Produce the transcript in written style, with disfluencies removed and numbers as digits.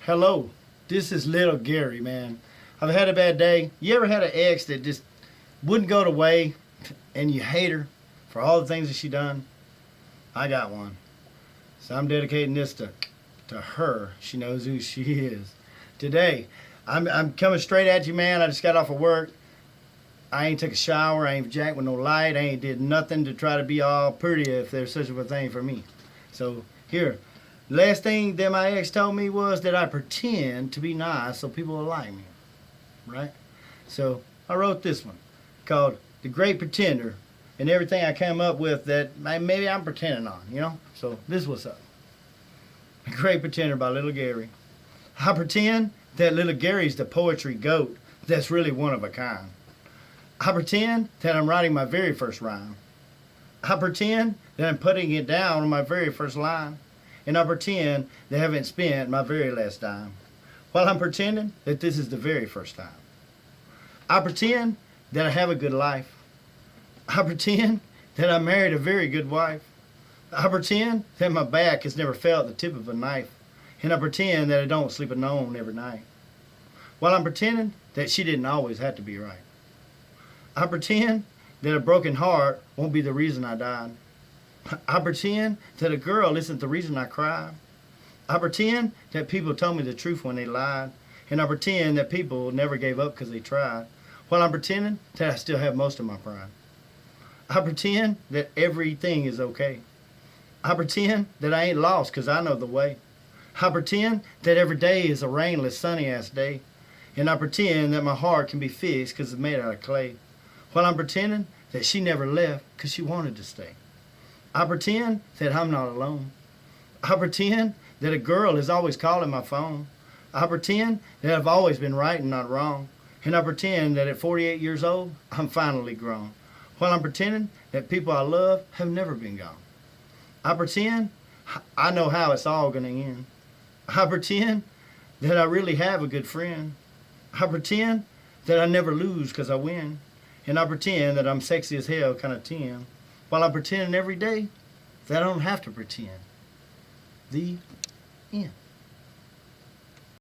Hello, this is little Gary, man. I've had a bad day. You ever had an ex that just wouldn't go the way and you hate her for all the things that she done? I got one. So I'm dedicating this to her. She knows who she is. Today, I'm coming straight at you, man. I just got off of work. I ain't took a shower. I ain't jacked with no light. I ain't did nothing to try to be all pretty if there's such a thing for me. So here, last thing that my ex told me was that I pretend to be nice so people will like me, right? So I wrote this one called The Great Pretender and everything I came up with that maybe I'm pretending on, you know? So this what's up. The Great Pretender by Little Gary. I pretend that Little Gary's the poetry goat that's really one of a kind. I pretend that I'm writing my very first rhyme. I pretend that I'm putting it down on my very first line. And I pretend that I haven't spent my very last dime. While I'm pretending that this is the very first time. I pretend that I have a good life. I pretend that I married a very good wife. I pretend that my back has never felt the tip of a knife. And I pretend that I don't sleep alone every night. While I'm pretending that she didn't always have to be right. I pretend that a broken heart won't be the reason I died. I pretend that a girl isn't the reason I cried. I pretend that people told me the truth when they lied. And I pretend that people never gave up because they tried. While I'm pretending that I still have most of my pride. I pretend that everything is okay. I pretend that I ain't lost because I know the way. I pretend that every day is a rainless, sunny-ass day. And I pretend that my heart can be fixed because it's made out of clay. While I'm pretending that she never left because she wanted to stay. I pretend that I'm not alone. I pretend that a girl is always calling my phone. I pretend that I've always been right and not wrong. And I pretend that at 48 years old, I'm finally grown. While I'm pretending that people I love have never been gone. I pretend I know how it's all going to end. I pretend that I really have a good friend. I pretend that I never lose because I win. And I pretend that I'm sexy as hell, kind of 10. While I'm pretending every day that I don't have to pretend. The end.